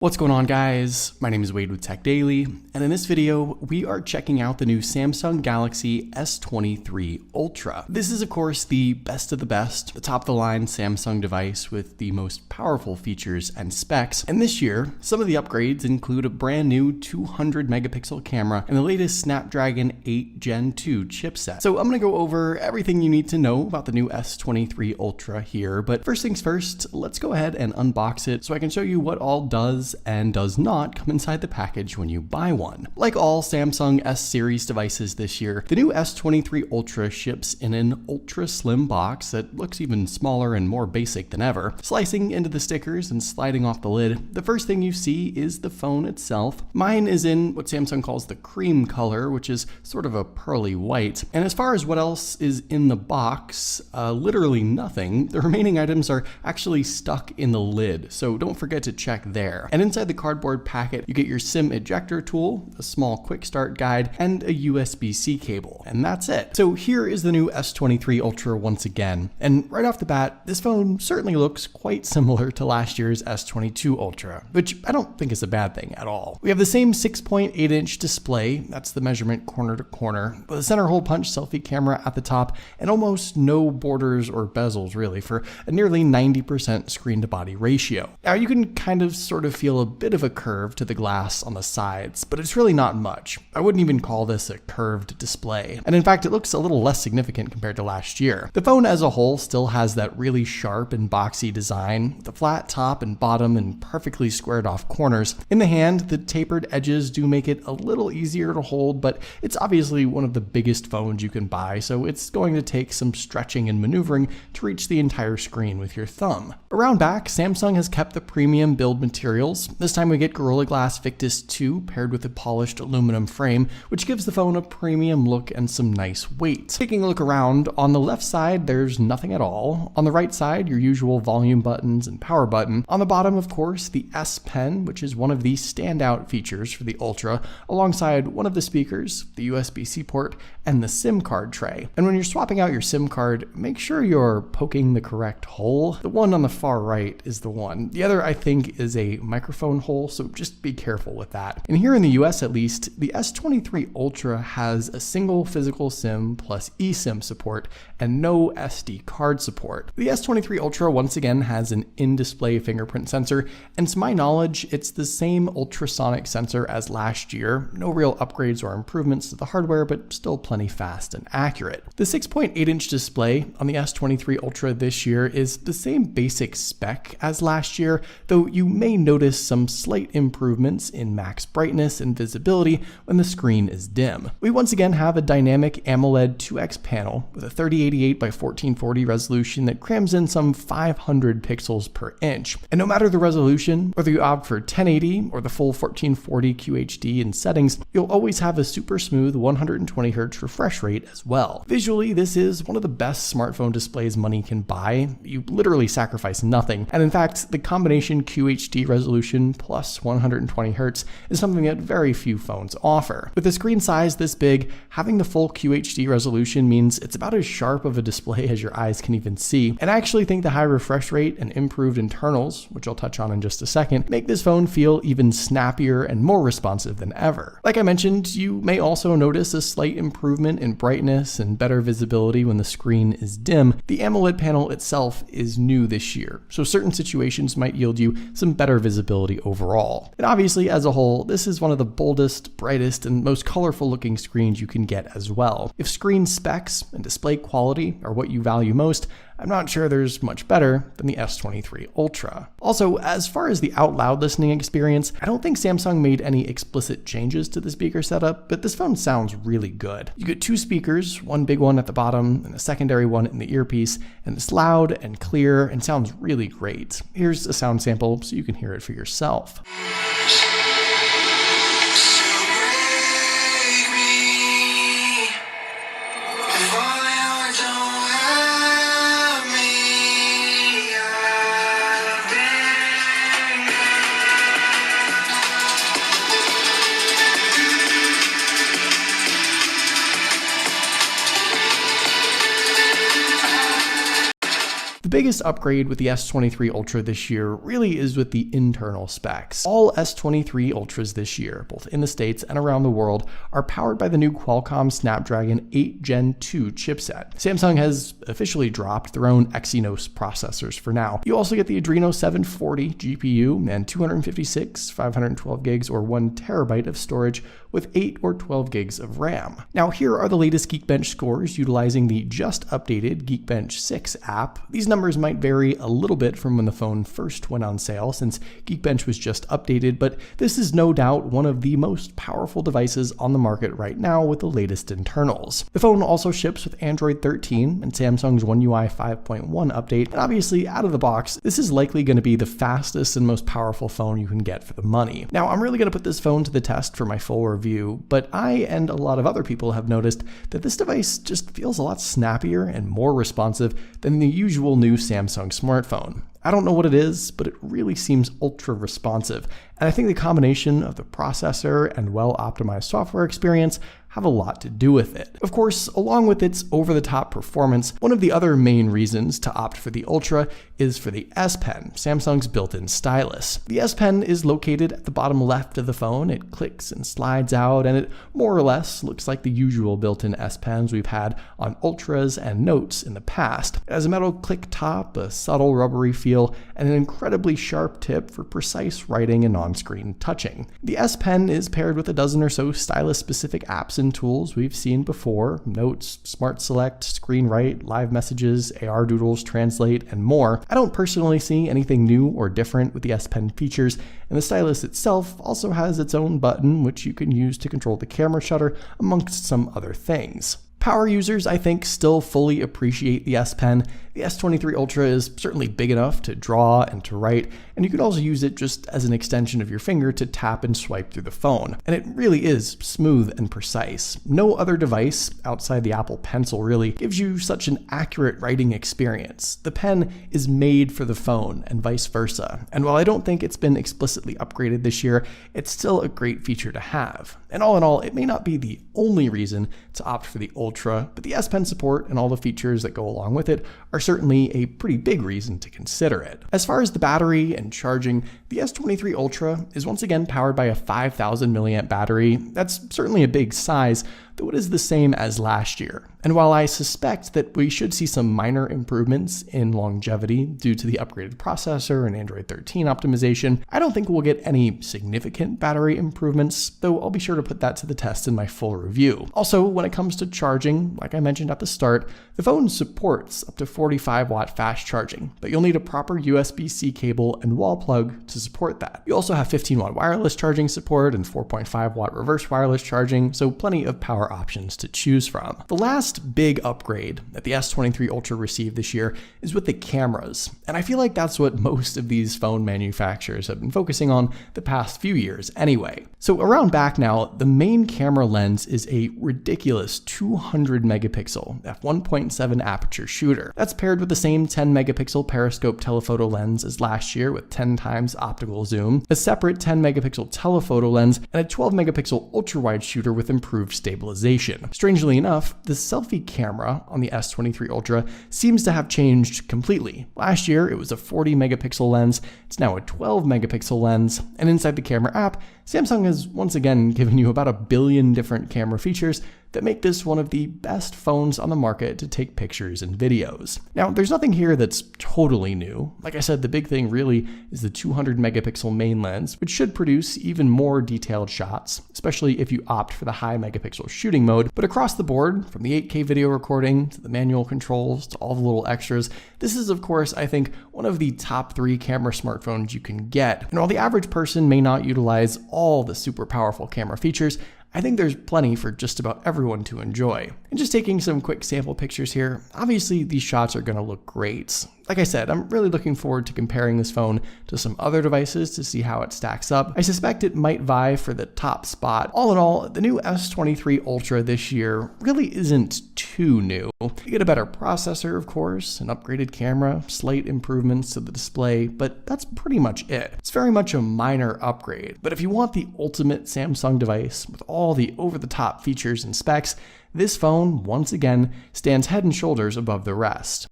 What's going on, guys? My name is Wade with Tech Daily, and in this video, we are checking out the new Samsung Galaxy S23 Ultra. This is, of course, the best of the best, the top-of-the-line Samsung device with the most powerful features and specs. And this year, some of the upgrades include a brand new 200-megapixel camera and the latest Snapdragon 8 Gen 2 chipset. So I'm going to go over everything you need to know about the new S23 Ultra here, but first things first, let's go ahead and unbox it so I can show you what all does and does not come inside the package when you buy one. Like all Samsung S series devices this year, the new S23 Ultra ships in an ultra slim box that looks even smaller and more basic than ever. Slicing into the stickers and sliding off the lid, the first thing you see is the phone itself. Mine is in what Samsung calls the cream color, which is sort of a pearly white. And as far as what else is in the box, literally nothing. The remaining items are actually stuck in the lid, so don't forget to check there. And inside the cardboard packet, you get your SIM ejector tool, a small quick start guide, and a USB-C cable. And that's it. So here is the new S23 Ultra once again. And right off the bat, this phone certainly looks quite similar to last year's S22 Ultra, which I don't think is a bad thing at all. We have the same 6.8-inch display, that's the measurement corner to corner, with a center hole punch selfie camera at the top, and almost no borders or bezels really, for a nearly 90% screen-to-body ratio. Now you can kind of sort of feel a bit of a curve to the glass on the sides, but it's really not much. I wouldn't even call this a curved display. And in fact, it looks a little less significant compared to last year. The phone as a whole still has that really sharp and boxy design, with a flat top and bottom and perfectly squared off corners. In the hand, the tapered edges do make it a little easier to hold, but it's obviously one of the biggest phones you can buy, so it's going to take some stretching and maneuvering to reach the entire screen with your thumb. Around back, Samsung has kept the premium build materials. This time we get Gorilla Glass Victus 2 paired with a polished aluminum frame, which gives the phone a premium look and some nice weight. Taking a look around, on the left side there's nothing at all. On the right side, your usual volume buttons and power button. On the bottom, of course, the S Pen, which is one of the standout features for the Ultra, alongside one of the speakers, the USB-C port, and the SIM card tray. And when you're swapping out your SIM card, make sure you're poking the correct hole. The one on the far right is the one. The other, I think, is a microphone hole, so just be careful with that. And here in the US at least, the S23 Ultra has a single physical SIM plus eSIM support and no SD card support. The S23 Ultra once again has an in-display fingerprint sensor, and to my knowledge, it's the same ultrasonic sensor as last year. No real upgrades or improvements to the hardware, but still plenty fast and accurate. The 6.8-inch display on the S23 Ultra this year is the same basic spec as last year, though you may notice some slight improvements in max brightness and visibility when the screen is dim. We once again have a dynamic AMOLED 2X panel with a 3088 by 1440 resolution that crams in some 500 pixels per inch. And no matter the resolution, whether you opt for 1080 or the full 1440 QHD in settings, you'll always have a super smooth 120Hz refresh rate as well. Visually, this is one of the best smartphone displays money can buy. You literally sacrifice nothing. And in fact, the combination QHD resolution plus 120Hz is something that very few phones offer. With a screen size this big, having the full QHD resolution means it's about as sharp of a display as your eyes can even see. And I actually think the high refresh rate and improved internals, which I'll touch on in just a second, make this phone feel even snappier and more responsive than ever. Like I mentioned, you may also notice a slight improvement in brightness and better visibility when the screen is dim. The AMOLED panel itself is new this year, so certain situations might yield you some better visibility overall. And obviously, as a whole, this is one of the boldest, brightest, and most colorful looking screens you can get as well. If screen specs and display quality are what you value most, I'm not sure there's much better than the S23 Ultra. Also, as far as the out loud listening experience, I don't think Samsung made any explicit changes to the speaker setup, but this phone sounds really good. You get two speakers, one big one at the bottom and a secondary one in the earpiece, and it's loud and clear and sounds really great. Here's a sound sample so you can hear it for yourself. The biggest upgrade with the S23 Ultra this year really is with the internal specs. All S23 Ultras this year, both in the States and around the world, are powered by the new Qualcomm Snapdragon 8 Gen 2 chipset. Samsung has officially dropped their own Exynos processors for now. You also get the Adreno 740 GPU and 256, 512 gigs or 1 terabyte of storage with 8 or 12 gigs of RAM. Now here are the latest Geekbench scores utilizing the just updated Geekbench 6 app. These numbers might vary a little bit from when the phone first went on sale since Geekbench was just updated, but this is no doubt one of the most powerful devices on the market right now with the latest internals. The phone also ships with Android 13 and Samsung's One UI 5.1 update, and obviously out of the box, this is likely going to be the fastest and most powerful phone you can get for the money. Now I'm really going to put this phone to the test for my full review, but I and a lot of other people have noticed that this device just feels a lot snappier and more responsive than the usual new Samsung smartphone. I don't know what it is, but it really seems ultra responsive, and I think the combination of the processor and well-optimized software experience have a lot to do with it. Of course, along with its over-the-top performance, one of the other main reasons to opt for the Ultra is for the S Pen, Samsung's built-in stylus. The S Pen is located at the bottom left of the phone. It clicks and slides out, and it more or less looks like the usual built-in S Pens we've had on Ultras and Notes in the past. It has a metal click top, a subtle rubbery feel, and an incredibly sharp tip for precise writing and on-screen touching. The S Pen is paired with a dozen or so stylus-specific apps and tools we've seen before: Notes, Smart Select, Screen Write, Live Messages, AR Doodles, Translate, and more. I don't personally see anything new or different with the S Pen features, and the stylus itself also has its own button which you can use to control the camera shutter, amongst some other things. Power users, I think, still fully appreciate the S Pen. The S23 Ultra is certainly big enough to draw and to write, and you can also use it just as an extension of your finger to tap and swipe through the phone. And it really is smooth and precise. No other device, outside the Apple Pencil really, gives you such an accurate writing experience. The pen is made for the phone, and vice versa. And while I don't think it's been explicitly upgraded this year, it's still a great feature to have. And all in all, it may not be the only reason to opt for the Ultra, but the S Pen support and all the features that go along with it are certainly a pretty big reason to consider it. As far as the battery and charging, the S23 Ultra is once again powered by a 5,000 milliamp battery. That's certainly a big size, though it is the same as last year. And while I suspect that we should see some minor improvements in longevity due to the upgraded processor and Android 13 optimization, I don't think we'll get any significant battery improvements, though I'll be sure to put that to the test in my full review. Also, when it comes to charging, like I mentioned at the start, the phone supports up to 45-watt fast charging, but you'll need a proper USB-C cable and wall plug to support that. You also have 15-watt wireless charging support and 4.5-watt reverse wireless charging, so plenty of power options to choose from. The last big upgrade that the S23 Ultra received this year is with the cameras, and I feel like that's what most of these phone manufacturers have been focusing on the past few years anyway. So around back now, the main camera lens is a ridiculous 200 megapixel f1.7 aperture shooter. That's paired with the same 10 megapixel periscope telephoto lens as last year with 10 times optical zoom, a separate 10 megapixel telephoto lens, and a 12 megapixel ultra-wide shooter with improved stabilization. Strangely enough, the selfie camera on the S23 Ultra seems to have changed completely. Last year, it was a 40 megapixel lens, it's now a 12 megapixel lens, and inside the camera app, Samsung has once again given you about 1 billion different camera features that make this one of the best phones on the market to take pictures and videos. Now, there's nothing here that's totally new. Like I said, the big thing really is the 200 megapixel main lens, which should produce even more detailed shots, especially if you opt for the high megapixel shooting mode. But across the board, from the 8K video recording to the manual controls to all the little extras, this is, of course, I think, one of the top 3 camera smartphones you can get. And while the average person may not utilize all the super powerful camera features, I think there's plenty for just about everyone to enjoy. And just taking some quick sample pictures here, obviously these shots are going to look great. Like I said, I'm really looking forward to comparing this phone to some other devices to see how it stacks up. I suspect it might vie for the top spot. All in all, the new S23 Ultra this year really isn't too new. You get a better processor, of course, an upgraded camera, slight improvements to the display, but that's pretty much it. It's very much a minor upgrade, but if you want the ultimate Samsung device with all the over-the-top features and specs, this phone, once again, stands head and shoulders above the rest.